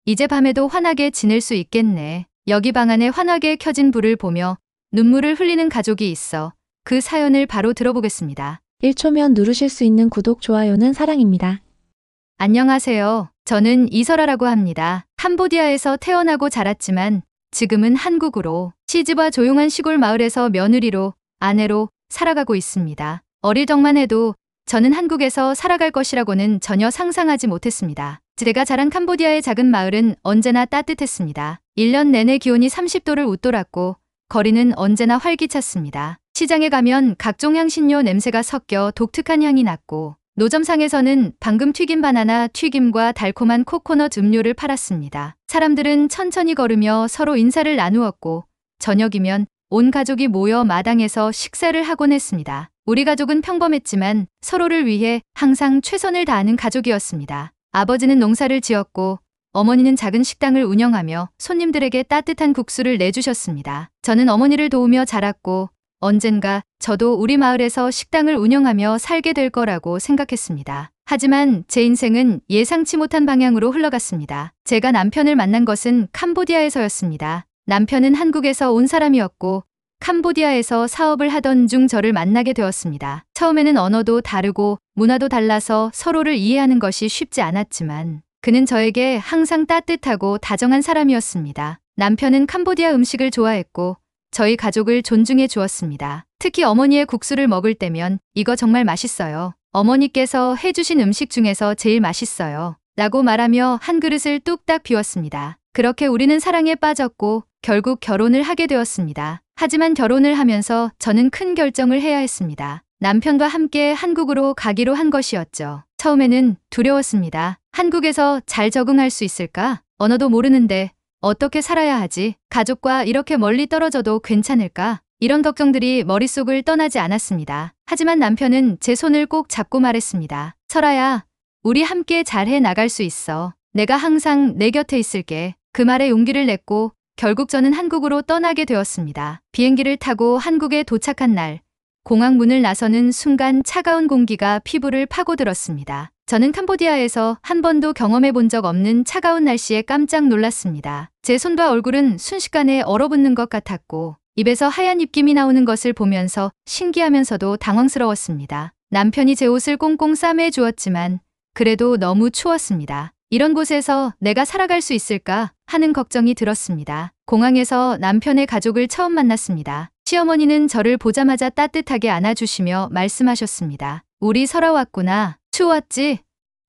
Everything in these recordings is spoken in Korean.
이제 밤에도 환하게 지낼 수 있겠네. 여기 방 안에 환하게 켜진 불을 보며 눈물을 흘리는 가족이 있어. 그 사연을 바로 들어보겠습니다. 1초면 누르실 수 있는 구독, 좋아요는 사랑입니다. 안녕하세요. 저는 이설아라고 합니다. 캄보디아에서 태어나고 자랐지만 지금은 한국으로 시집와 조용한 시골 마을에서 며느리로, 아내로 살아가고 있습니다. 어릴 적만 해도 저는 한국에서 살아갈 것이라고는 전혀 상상하지 못했습니다. 제가 자란 캄보디아의 작은 마을은 언제나 따뜻했습니다. 1년 내내 기온이 30도를 웃돌았고 거리는 언제나 활기찼습니다. 시장에 가면 각종 향신료 냄새가 섞여 독특한 향이 났고 노점상에서는 방금 튀긴 바나나 튀김과 달콤한 코코넛 음료를 팔았습니다. 사람들은 천천히 걸으며 서로 인사를 나누었고 저녁이면 온 가족이 모여 마당에서 식사를 하곤 했습니다. 우리 가족은 평범했지만 서로를 위해 항상 최선을 다하는 가족이었습니다. 아버지는 농사를 지었고 어머니는 작은 식당을 운영하며 손님들에게 따뜻한 국수를 내주셨습니다. 저는 어머니를 도우며 자랐고 언젠가 저도 우리 마을에서 식당을 운영하며 살게 될 거라고 생각했습니다. 하지만 제 인생은 예상치 못한 방향으로 흘러갔습니다. 제가 남편을 만난 것은 캄보디아에서였습니다. 남편은 한국에서 온 사람이었고 캄보디아에서 사업을 하던 중 저를 만나게 되었습니다. 처음에는 언어도 다르고 문화도 달라서 서로를 이해하는 것이 쉽지 않았지만 그는 저에게 항상 따뜻하고 다정한 사람이었습니다. 남편은 캄보디아 음식을 좋아했고 저희 가족을 존중해 주었습니다. 특히 어머니의 국수를 먹을 때면 이거 정말 맛있어요. 어머니께서 해주신 음식 중에서 제일 맛있어요. 라고 말하며 한 그릇을 뚝딱 비웠습니다. 그렇게 우리는 사랑에 빠졌고 결국 결혼을 하게 되었습니다. 하지만 결혼을 하면서 저는 큰 결정을 해야 했습니다. 남편과 함께 한국으로 가기로 한 것이었죠. 처음에는 두려웠습니다. 한국에서 잘 적응할 수 있을까? 언어도 모르는데 어떻게 살아야 하지? 가족과 이렇게 멀리 떨어져도 괜찮을까? 이런 걱정들이 머릿속을 떠나지 않았습니다. 하지만 남편은 제 손을 꼭 잡고 말했습니다. 설아야, 우리 함께 잘해 나갈 수 있어. 내가 항상 내 곁에 있을게. 그 말에 용기를 냈고 결국 저는 한국으로 떠나게 되었습니다. 비행기를 타고 한국에 도착한 날, 공항 문을 나서는 순간 차가운 공기가 피부를 파고들었습니다. 저는 캄보디아에서 한 번도 경험해 본 적 없는 차가운 날씨에 깜짝 놀랐습니다. 제 손과 얼굴은 순식간에 얼어붙는 것 같았고 입에서 하얀 입김이 나오는 것을 보면서 신기하면서도 당황스러웠습니다. 남편이 제 옷을 꽁꽁 싸매 주었지만 그래도 너무 추웠습니다. 이런 곳에서 내가 살아갈 수 있을까 하는 걱정이 들었습니다. 공항에서 남편의 가족을 처음 만났습니다. 시어머니는 저를 보자마자 따뜻하게 안아주시며 말씀하셨습니다. 우리 설아 왔구나. 추웠지?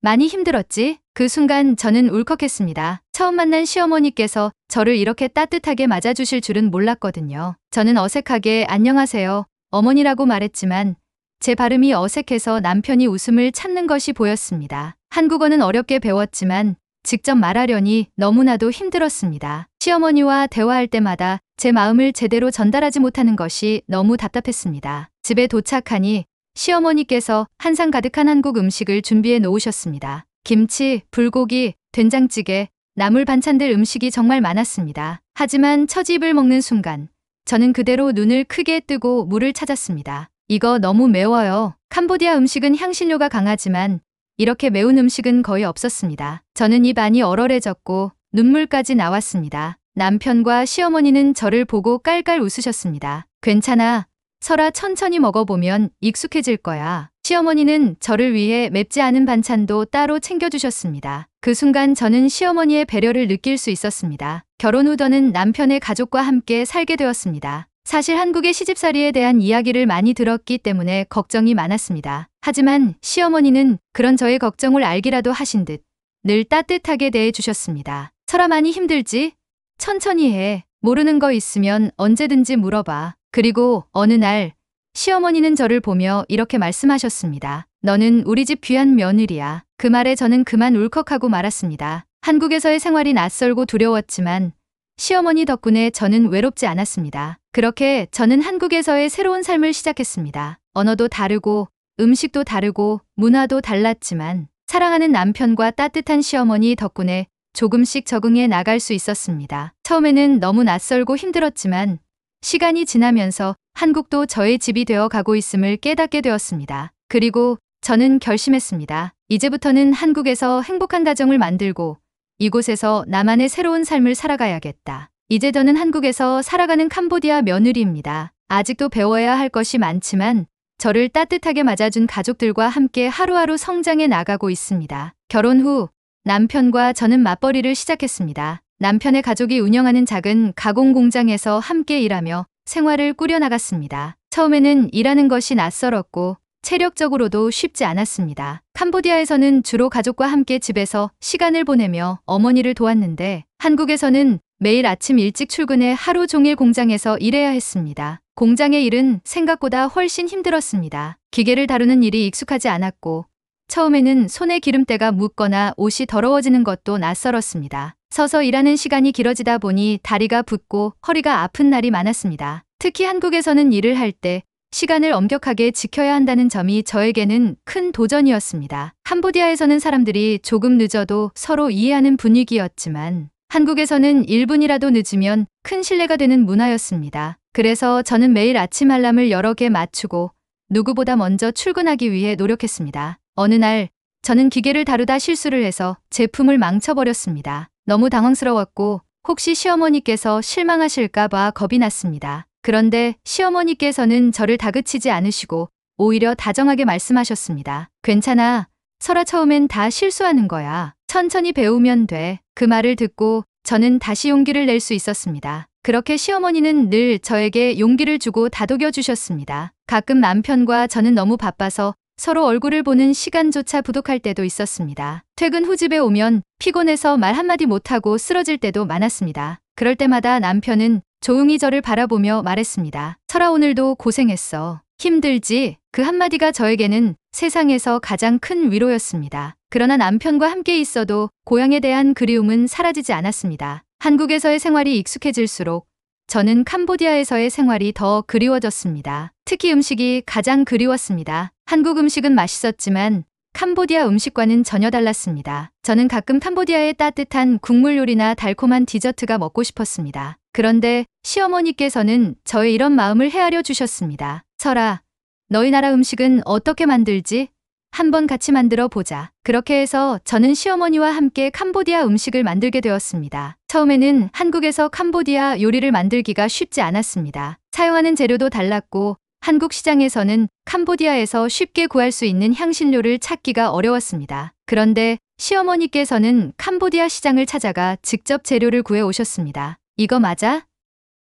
많이 힘들었지? 그 순간 저는 울컥했습니다. 처음 만난 시어머니께서 저를 이렇게 따뜻하게 맞아주실 줄은 몰랐거든요. 저는 어색하게 안녕하세요, 어머니라고 말했지만 제 발음이 어색해서 남편이 웃음을 참는 것이 보였습니다. 한국어는 어렵게 배웠지만 직접 말하려니 너무나도 힘들었습니다. 시어머니와 대화할 때마다 제 마음을 제대로 전달하지 못하는 것이 너무 답답했습니다. 집에 도착하니 시어머니께서 한상 가득한 한국 음식을 준비해 놓으셨습니다. 김치, 불고기, 된장찌개, 나물 반찬들 음식이 정말 많았습니다. 하지만 첫 입을 먹는 순간 저는 그대로 눈을 크게 뜨고 물을 찾았습니다. 이거 너무 매워요. 캄보디아 음식은 향신료가 강하지만 이렇게 매운 음식은 거의 없었습니다. 저는 입 안이 얼얼해졌고 눈물까지 나왔습니다. 남편과 시어머니는 저를 보고 깔깔 웃으셨습니다. 괜찮아. 설아, 천천히 먹어보면 익숙해질 거야. 시어머니는 저를 위해 맵지 않은 반찬도 따로 챙겨주셨습니다. 그 순간 저는 시어머니의 배려를 느낄 수 있었습니다. 결혼 후 저는 남편의 가족과 함께 살게 되었습니다. 사실 한국의 시집살이에 대한 이야기를 많이 들었기 때문에 걱정이 많았습니다. 하지만 시어머니는 그런 저의 걱정을 알기라도 하신 듯 늘 따뜻하게 대해주셨습니다. 설아, 많이 힘들지? 천천히 해. 모르는 거 있으면 언제든지 물어봐. 그리고 어느 날 시어머니는 저를 보며 이렇게 말씀하셨습니다. 너는 우리 집 귀한 며느리야. 그 말에 저는 그만 울컥하고 말았습니다. 한국에서의 생활이 낯설고 두려웠지만 시어머니 덕분에 저는 외롭지 않았습니다. 그렇게 저는 한국에서의 새로운 삶을 시작했습니다. 언어도 다르고 음식도 다르고 문화도 달랐지만 사랑하는 남편과 따뜻한 시어머니 덕분에 조금씩 적응해 나갈 수 있었습니다. 처음에는 너무 낯설고 힘들었지만 시간이 지나면서 한국도 저의 집이 되어 가고 있음을 깨닫게 되었습니다. 그리고 저는 결심했습니다. 이제부터는 한국에서 행복한 가정을 만들고 이곳에서 나만의 새로운 삶을 살아가야겠다. 이제 저는 한국에서 살아가는 캄보디아 며느리입니다. 아직도 배워야 할 것이 많지만 저를 따뜻하게 맞아준 가족들과 함께 하루하루 성장해 나가고 있습니다. 결혼 후 남편과 저는 맞벌이를 시작했습니다. 남편의 가족이 운영하는 작은 가공 공장에서 함께 일하며 생활을 꾸려나갔습니다. 처음에는 일하는 것이 낯설었고 체력적으로도 쉽지 않았습니다. 캄보디아에서는 주로 가족과 함께 집에서 시간을 보내며 어머니를 도왔는데 한국에서는 매일 아침 일찍 출근해 하루 종일 공장에서 일해야 했습니다. 공장의 일은 생각보다 훨씬 힘들었습니다. 기계를 다루는 일이 익숙하지 않았고 처음에는 손에 기름때가 묻거나 옷이 더러워지는 것도 낯설었습니다. 서서 일하는 시간이 길어지다 보니 다리가 붓고 허리가 아픈 날이 많았습니다. 특히 한국에서는 일을 할 때 시간을 엄격하게 지켜야 한다는 점이 저에게는 큰 도전이었습니다. 캄보디아에서는 사람들이 조금 늦어도 서로 이해하는 분위기였지만 한국에서는 1분이라도 늦으면 큰 실례가 되는 문화였습니다. 그래서 저는 매일 아침 알람을 여러 개 맞추고 누구보다 먼저 출근하기 위해 노력했습니다. 어느 날 저는 기계를 다루다 실수를 해서 제품을 망쳐버렸습니다. 너무 당황스러웠고 혹시 시어머니께서 실망하실까 봐 겁이 났습니다. 그런데 시어머니께서는 저를 다그치지 않으시고 오히려 다정하게 말씀하셨습니다. 괜찮아. 설아, 처음엔 다 실수하는 거야. 천천히 배우면 돼. 그 말을 듣고 저는 다시 용기를 낼 수 있었습니다. 그렇게 시어머니는 늘 저에게 용기를 주고 다독여 주셨습니다. 가끔 남편과 저는 너무 바빠서 서로 얼굴을 보는 시간조차 부족할 때도 있었습니다. 퇴근 후 집에 오면 피곤해서 말 한마디 못하고 쓰러질 때도 많았습니다. 그럴 때마다 남편은 조용히 저를 바라보며 말했습니다. 설아, 오늘도 고생했어. 힘들지? 그 한마디가 저에게는 세상에서 가장 큰 위로였습니다. 그러나 남편과 함께 있어도 고향에 대한 그리움은 사라지지 않았습니다. 한국에서의 생활이 익숙해질수록 저는 캄보디아에서의 생활이 더 그리워졌습니다. 특히 음식이 가장 그리웠습니다. 한국 음식은 맛있었지만 캄보디아 음식과는 전혀 달랐습니다. 저는 가끔 캄보디아의 따뜻한 국물 요리나 달콤한 디저트가 먹고 싶었습니다. 그런데 시어머니께서는 저의 이런 마음을 헤아려 주셨습니다. 설아, 너희 나라 음식은 어떻게 만들지? 한번 같이 만들어 보자. 그렇게 해서 저는 시어머니와 함께 캄보디아 음식을 만들게 되었습니다. 처음에는 한국에서 캄보디아 요리를 만들기가 쉽지 않았습니다. 사용하는 재료도 달랐고 한국 시장에서는 캄보디아에서 쉽게 구할 수 있는 향신료를 찾기가 어려웠습니다. 그런데 시어머니께서는 캄보디아 시장을 찾아가 직접 재료를 구해 오셨습니다. 이거 맞아?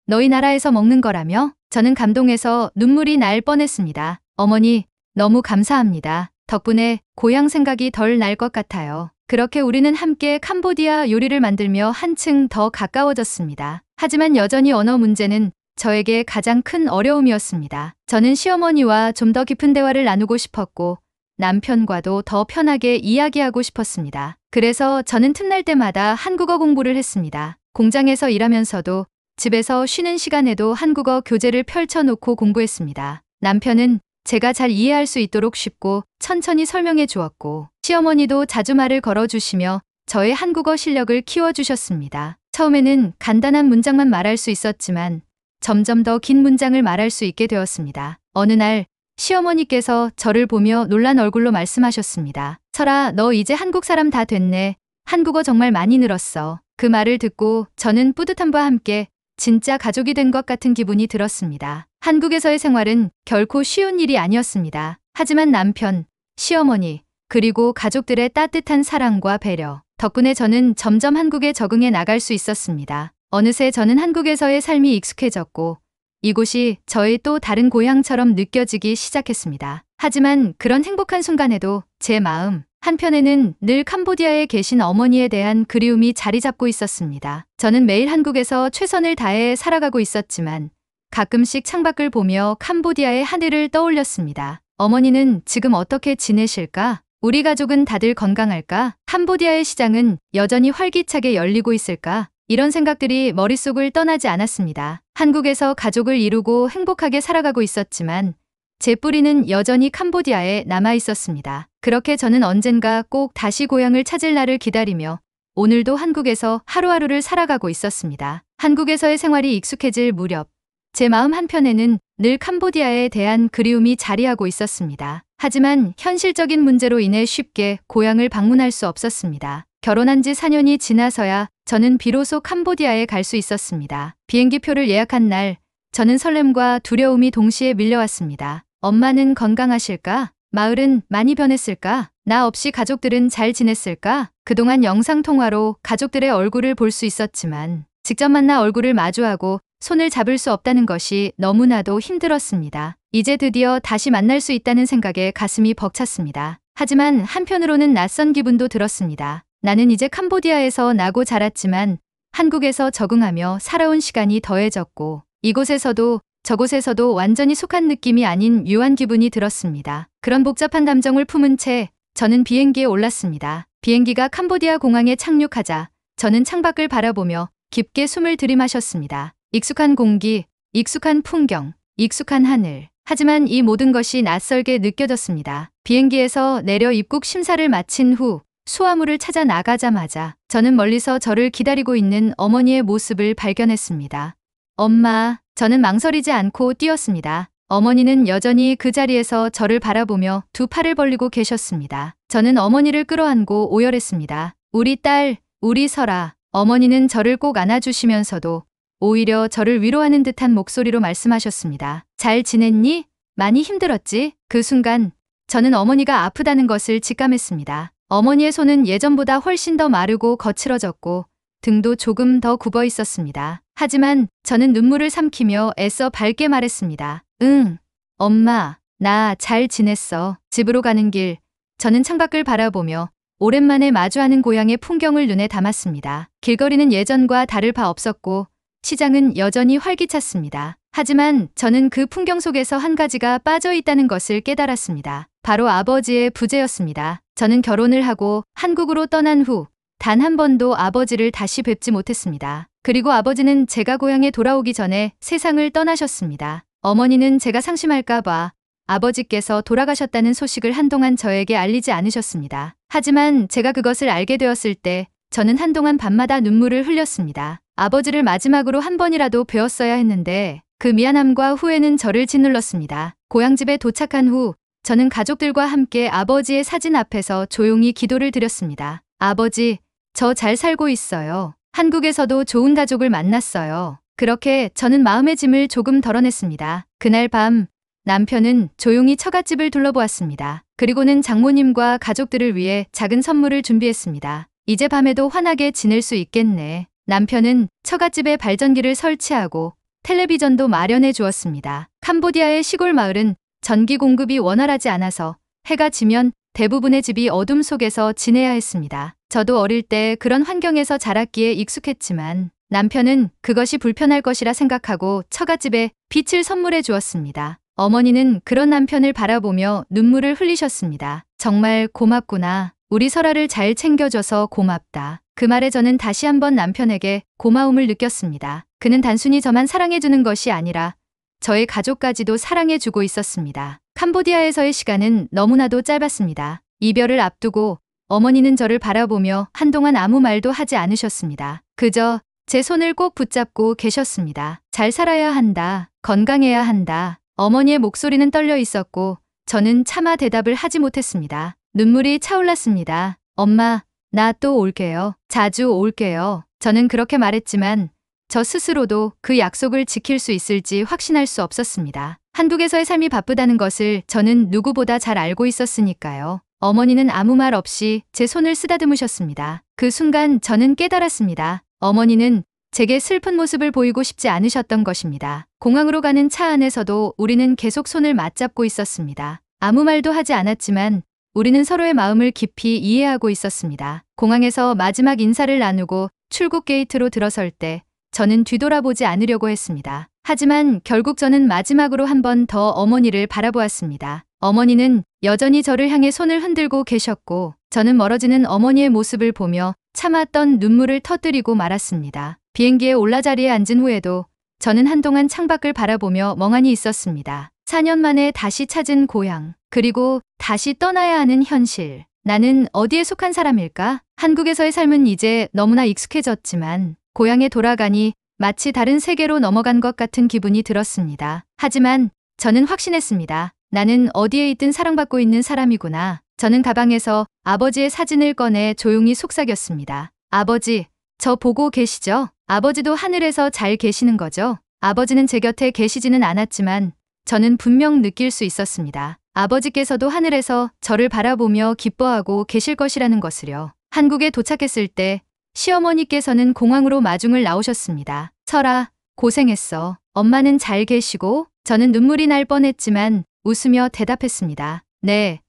너희 나라에서 먹는 거라며? 저는 감동해서 눈물이 날 뻔했습니다. 어머니, 너무 감사합니다. 덕분에 고향 생각이 덜 날 것 같아요. 그렇게 우리는 함께 캄보디아 요리를 만들며 한층 더 가까워졌습니다. 하지만 여전히 언어 문제는 저에게 가장 큰 어려움이었습니다. 저는 시어머니와 좀 더 깊은 대화를 나누고 싶었고 남편과도 더 편하게 이야기하고 싶었습니다. 그래서 저는 틈날 때마다 한국어 공부를 했습니다. 공장에서 일하면서도 집에서 쉬는 시간에도 한국어 교재를 펼쳐놓고 공부했습니다. 남편은 제가 잘 이해할 수 있도록 쉽고 천천히 설명해 주었고 시어머니도 자주 말을 걸어주시며 저의 한국어 실력을 키워주셨습니다. 처음에는 간단한 문장만 말할 수 있었지만 점점 더 긴 문장을 말할 수 있게 되었습니다. 어느 날 시어머니께서 저를 보며 놀란 얼굴로 말씀하셨습니다. 설아, 너 이제 한국 사람 다 됐네. 한국어 정말 많이 늘었어. 그 말을 듣고 저는 뿌듯함과 함께 진짜 가족이 된 것 같은 기분이 들었습니다. 한국에서의 생활은 결코 쉬운 일이 아니었습니다. 하지만 남편, 시어머니, 그리고 가족들의 따뜻한 사랑과 배려 덕분에 저는 점점 한국에 적응해 나갈 수 있었습니다. 어느새 저는 한국에서의 삶이 익숙해졌고 이곳이 저의 또 다른 고향처럼 느껴지기 시작했습니다. 하지만 그런 행복한 순간에도 제 마음 한편에는 늘 캄보디아에 계신 어머니에 대한 그리움이 자리 잡고 있었습니다. 저는 매일 한국에서 최선을 다해 살아가고 있었지만 가끔씩 창밖을 보며 캄보디아의 하늘을 떠올렸습니다. 어머니는 지금 어떻게 지내실까? 우리 가족은 다들 건강할까? 캄보디아의 시장은 여전히 활기차게 열리고 있을까? 이런 생각들이 머릿속을 떠나지 않았습니다. 한국에서 가족을 이루고 행복하게 살아가고 있었지만 제 뿌리는 여전히 캄보디아에 남아 있었습니다. 그렇게 저는 언젠가 꼭 다시 고향을 찾을 날을 기다리며 오늘도 한국에서 하루하루를 살아가고 있었습니다. 한국에서의 생활이 익숙해질 무렵 제 마음 한편에는 늘 캄보디아에 대한 그리움이 자리하고 있었습니다. 하지만 현실적인 문제로 인해 쉽게 고향을 방문할 수 없었습니다. 결혼한 지 4년이 지나서야 저는 비로소 캄보디아에 갈 수 있었습니다. 비행기표를 예약한 날, 저는 설렘과 두려움이 동시에 밀려왔습니다. 엄마는 건강하실까? 마을은 많이 변했을까? 나 없이 가족들은 잘 지냈을까? 그동안 영상통화로 가족들의 얼굴을 볼 수 있었지만 직접 만나 얼굴을 마주하고 손을 잡을 수 없다는 것이 너무나도 힘들었습니다. 이제 드디어 다시 만날 수 있다는 생각에 가슴이 벅찼습니다. 하지만 한편으로는 낯선 기분도 들었습니다. 나는 이제 캄보디아에서 나고 자랐지만 한국에서 적응하며 살아온 시간이 더해졌고 이곳에서도 저곳에서도 완전히 속한 느낌이 아닌 묘한 기분이 들었습니다. 그런 복잡한 감정을 품은 채 저는 비행기에 올랐습니다. 비행기가 캄보디아 공항에 착륙하자 저는 창밖을 바라보며 깊게 숨을 들이마셨습니다. 익숙한 공기, 익숙한 풍경, 익숙한 하늘. 하지만 이 모든 것이 낯설게 느껴졌습니다. 비행기에서 내려 입국 심사를 마친 후 수화물을 찾아 나가자마자 저는 멀리서 저를 기다리고 있는 어머니의 모습을 발견했습니다. 엄마, 저는 망설이지 않고 뛰었습니다. 어머니는 여전히 그 자리에서 저를 바라보며 두 팔을 벌리고 계셨습니다. 저는 어머니를 끌어안고 오열했습니다. 우리 딸, 우리 설아. 어머니는 저를 꼭 안아주시면서도 오히려 저를 위로하는 듯한 목소리로 말씀하셨습니다. 잘 지냈니? 많이 힘들었지? 그 순간 저는 어머니가 아프다는 것을 직감했습니다. 어머니의 손은 예전보다 훨씬 더 마르고 거칠어졌고 등도 조금 더 굽어 있었습니다. 하지만 저는 눈물을 삼키며 애써 밝게 말했습니다. 응, 엄마, 나 잘 지냈어. 집으로 가는 길, 저는 창밖을 바라보며 오랜만에 마주하는 고향의 풍경을 눈에 담았습니다. 길거리는 예전과 다를 바 없었고 시장은 여전히 활기찼습니다. 하지만 저는 그 풍경 속에서 한 가지가 빠져 있다는 것을 깨달았습니다. 바로 아버지의 부재였습니다. 저는 결혼을 하고 한국으로 떠난 후 단 한 번도 아버지를 다시 뵙지 못했습니다. 그리고 아버지는 제가 고향에 돌아오기 전에 세상을 떠나셨습니다. 어머니는 제가 상심할까봐 아버지께서 돌아가셨다는 소식을 한동안 저에게 알리지 않으셨습니다. 하지만 제가 그것을 알게 되었을 때 저는 한동안 밤마다 눈물을 흘렸습니다. 아버지를 마지막으로 한 번이라도 뵈었어야 했는데 그 미안함과 후회는 저를 짓눌렀습니다. 고향집에 도착한 후 저는 가족들과 함께 아버지의 사진 앞에서 조용히 기도를 드렸습니다. 아버지, 저 잘 살고 있어요. 한국에서도 좋은 가족을 만났어요. 그렇게 저는 마음의 짐을 조금 덜어냈습니다. 그날 밤 남편은 조용히 처갓집을 둘러보았습니다. 그리고는 장모님과 가족들을 위해 작은 선물을 준비했습니다. 이제 밤에도 환하게 지낼 수 있겠네. 남편은 처갓집에 발전기를 설치하고 텔레비전도 마련해 주었습니다. 캄보디아의 시골 마을은 전기 공급이 원활하지 않아서 해가 지면 대부분의 집이 어둠 속에서 지내야 했습니다. 저도 어릴 때 그런 환경에서 자랐기에 익숙했지만 남편은 그것이 불편할 것이라 생각하고 처갓집에 빛을 선물해 주었습니다. 어머니는 그런 남편을 바라보며 눈물을 흘리셨습니다. 정말 고맙구나. 우리 설아를 잘 챙겨줘서 고맙다. 그 말에 저는 다시 한번 남편에게 고마움을 느꼈습니다. 그는 단순히 저만 사랑해주는 것이 아니라 저의 가족까지도 사랑해주고 있었습니다. 캄보디아에서의 시간은 너무나도 짧았습니다. 이별을 앞두고 어머니는 저를 바라보며 한동안 아무 말도 하지 않으셨습니다. 그저 제 손을 꼭 붙잡고 계셨습니다. 잘 살아야 한다. 건강해야 한다. 어머니의 목소리는 떨려 있었고 저는 차마 대답을 하지 못했습니다. 눈물이 차올랐습니다. 엄마, 나 또 올게요. 자주 올게요. 저는 그렇게 말했지만 저 스스로도 그 약속을 지킬 수 있을지 확신할 수 없었습니다. 한국에서의 삶이 바쁘다는 것을 저는 누구보다 잘 알고 있었으니까요. 어머니는 아무 말 없이 제 손을 쓰다듬으셨습니다. 그 순간 저는 깨달았습니다. 어머니는 제게 슬픈 모습을 보이고 싶지 않으셨던 것입니다. 공항으로 가는 차 안에서도 우리는 계속 손을 맞잡고 있었습니다. 아무 말도 하지 않았지만 우리는 서로의 마음을 깊이 이해하고 있었습니다. 공항에서 마지막 인사를 나누고 출국 게이트로 들어설 때 저는 뒤돌아보지 않으려고 했습니다. 하지만 결국 저는 마지막으로 한 번 더 어머니를 바라보았습니다. 어머니는 여전히 저를 향해 손을 흔들고 계셨고 저는 멀어지는 어머니의 모습을 보며 참았던 눈물을 터뜨리고 말았습니다. 비행기에 올라 자리에 앉은 후에도 저는 한동안 창밖을 바라보며 멍하니 있었습니다. 4년 만에 다시 찾은 고향, 그리고 다시 떠나야 하는 현실. 나는 어디에 속한 사람일까? 한국에서의 삶은 이제 너무나 익숙해졌지만 고향에 돌아가니 마치 다른 세계로 넘어간 것 같은 기분이 들었습니다. 하지만 저는 확신했습니다. 나는 어디에 있든 사랑받고 있는 사람이구나. 저는 가방에서 아버지의 사진을 꺼내 조용히 속삭였습니다. 아버지, 저 보고 계시죠? 아버지도 하늘에서 잘 계시는 거죠? 아버지는 제 곁에 계시지는 않았지만 저는 분명 느낄 수 있었습니다. 아버지께서도 하늘에서 저를 바라보며 기뻐하고 계실 것이라는 것을요. 한국에 도착했을 때 시어머니께서는 공항으로 마중을 나오셨습니다. 설아, 고생했어. 엄마는 잘 계시고? 저는 눈물이 날 뻔했지만 웃으며 대답했습니다. 네.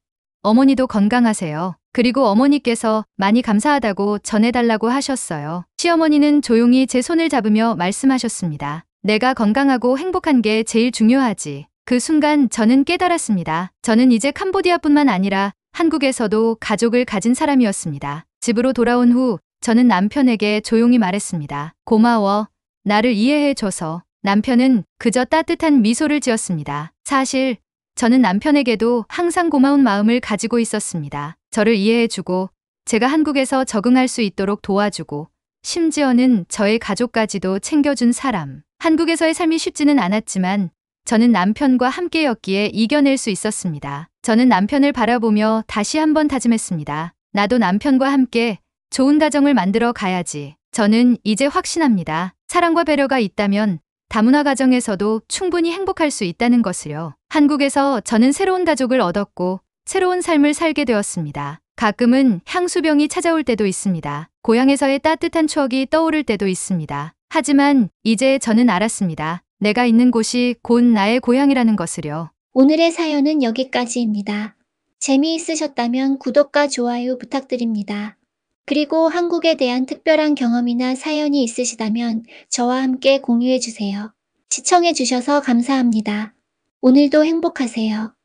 어머니도 건강하세요. 그리고 어머니께서 많이 감사하다고 전해달라고 하셨어요. 시어머니는 조용히 제 손을 잡으며 말씀하셨습니다. 내가 건강하고 행복한 게 제일 중요하지. 그 순간 저는 깨달았습니다. 저는 이제 캄보디아뿐만 아니라 한국에서도 가족을 가진 사람이었습니다. 집으로 돌아온 후 저는 남편에게 조용히 말했습니다. 고마워. 나를 이해해줘서. 남편은 그저 따뜻한 미소를 지었습니다. 사실 저는 남편에게도 항상 고마운 마음을 가지고 있었습니다. 저를 이해해주고 제가 한국에서 적응할 수 있도록 도와주고 심지어는 저의 가족까지도 챙겨준 사람. 한국에서의 삶이 쉽지는 않았지만 저는 남편과 함께였기에 이겨낼 수 있었습니다. 저는 남편을 바라보며 다시 한번 다짐했습니다. 나도 남편과 함께 좋은 가정을 만들어 가야지. 저는 이제 확신합니다. 사랑과 배려가 있다면 다문화 가정에서도 충분히 행복할 수 있다는 것을요. 한국에서 저는 새로운 가족을 얻었고 새로운 삶을 살게 되었습니다. 가끔은 향수병이 찾아올 때도 있습니다. 고향에서의 따뜻한 추억이 떠오를 때도 있습니다. 하지만 이제 저는 알았습니다. 내가 있는 곳이 곧 나의 고향이라는 것을요. 오늘의 사연은 여기까지입니다. 재미있으셨다면 구독과 좋아요 부탁드립니다. 그리고 한국에 대한 특별한 경험이나 사연이 있으시다면 저와 함께 공유해 주세요. 시청해 주셔서 감사합니다. 오늘도 행복하세요.